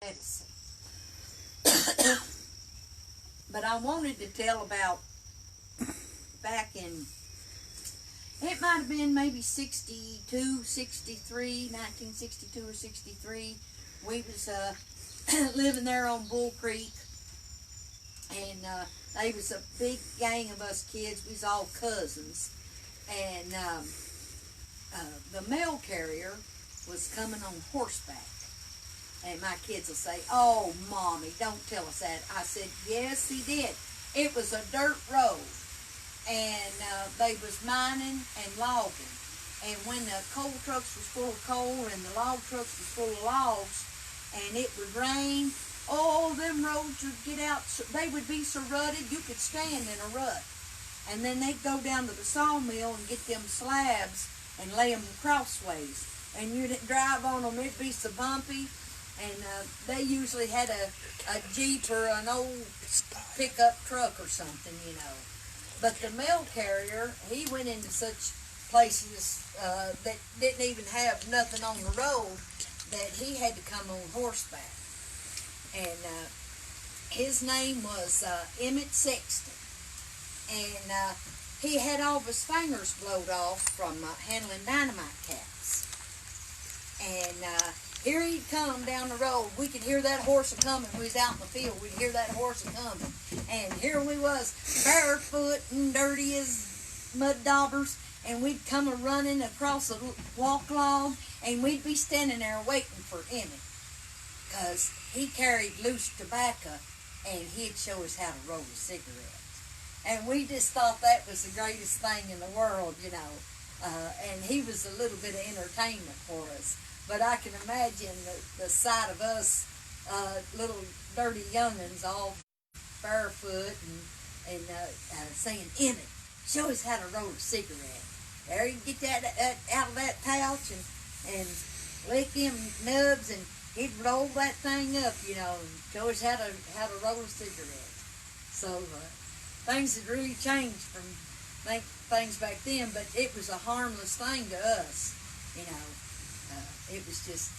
medicine. But I wanted to tell about back in, it might have been maybe 62, 63, 1962 or 63. We was living there on Bull Creek, and they was a big gang of us kids. We was all cousins, and the mail carrier was coming on horseback. And my kids will say, "Oh, Mommy, don't tell us that." I said, "Yes, he did. It was a dirt road, and they was mining and logging. And when the coal trucks was full of coal and the log trucks was full of logs, and it would rain, oh, them roads would get out. They would be so rutted you could stand in a rut. And then they'd go down to the sawmill and get them slabs and lay them crossways. And you'd drive on them. It'd be so bumpy." And they usually had a Jeep or an old pickup truck or something, you know. But the mail carrier, he went into such places that didn't even have nothing on the road, that he had to come on horseback. And his name was Emmett Sexton. And he had all of his fingers blowed off from handling dynamite caps. And here he'd come down the road. We could hear that horse a-coming. We was out in the field. We'd hear that horse a-coming. And here we was, barefoot and dirty as mud daubers. And we'd come a-running across a walk log. And we'd be standing there waiting for Emmett. Because he carried loose tobacco. And he'd show us how to roll a cigarette. And we just thought that was the greatest thing in the world, you know. And he was a little bit of entertainment for us. But I can imagine the sight of us, little dirty youngins, all barefoot and saying, "Emmett, show us how to roll a cigarette." There, you get that out of that pouch and lick them nubs, and he'd roll that thing up, you know, and show us how to roll a cigarette. So things had really changed from things back then, but it was a harmless thing to us, you know. It was just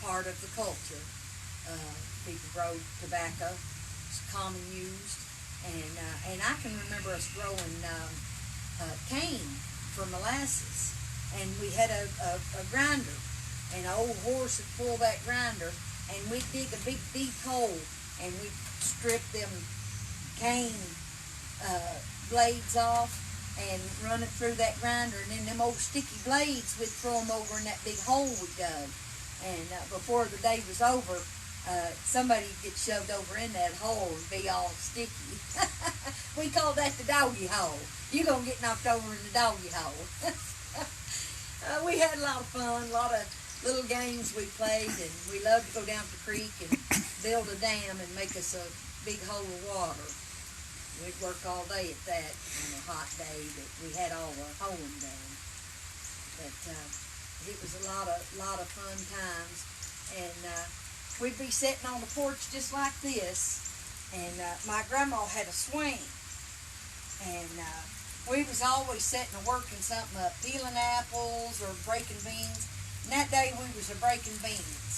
part of the culture. People growed tobacco, it's common used, and I can remember us growing cane for molasses, and we had a grinder, and an old horse would pull that grinder, and we'd dig a big deep hole, and we'd strip them cane blades off and run it through that grinder, and then them old sticky blades, we'd throw them over in that big hole we dug. And before the day was over, somebody would get shoved over in that hole and be all sticky. We called that the doggy hole. You're going to get knocked over in the doggy hole. We had a lot of fun, a lot of little games we played, and we loved to go down to the creek and build a dam and make us a big hole of water. We'd work all day at that on a hot day that we had all the hoeing done. But it was a lot of fun times. And we'd be sitting on the porch just like this. And my grandma had a swing. And we was always sitting and working something up, peeling apples or breaking beans. And that day we was breaking beans.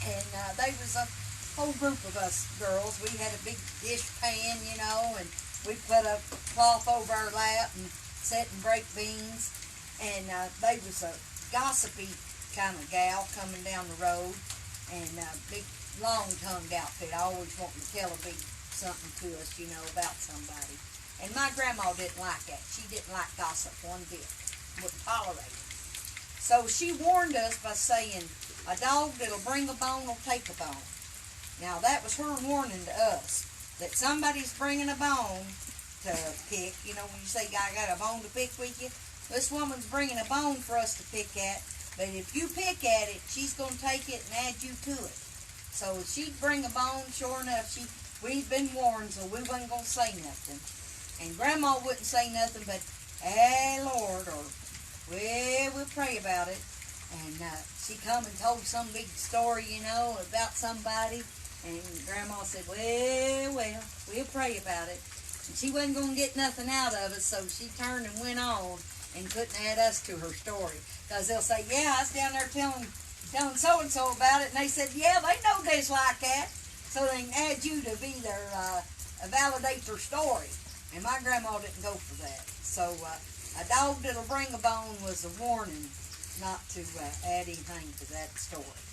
And they was a whole group of us girls. We had a big dish pan, you know, and we put a cloth over our lap and sit and break beans. And they was a gossipy kind of gal coming down the road, and a big long-tongued outfit, always wanting to tell a big something to us, you know, about somebody. And my grandma didn't like that. She didn't like gossip one bit. Wouldn't tolerate it. So she warned us by saying, "A dog that'll bring a bone will take a bone." Now, that was her warning to us, that somebody's bringing a bone to pick. You know, when you say, "I got a bone to pick with you," this woman's bringing a bone for us to pick at. But if you pick at it, she's going to take it and add you to it. So she'd bring a bone, sure enough, we'd been warned, so we wasn't going to say nothing. And Grandma wouldn't say nothing but, "Hey, Lord," or, "Well, we'll pray about it." And she come and told some big story, you know, about somebody. And Grandma said, well, we'll pray about it. And she wasn't going to get nothing out of us, so she turned and went on and couldn't add us to her story. Because they'll say, "Yeah, I was down there telling telling so-and-so about it, and they said, yeah, they know this like that, so they can add you to be their, validate their story. And my grandma didn't go for that. So a dog that'll bring a bone was a warning not to add anything to that story.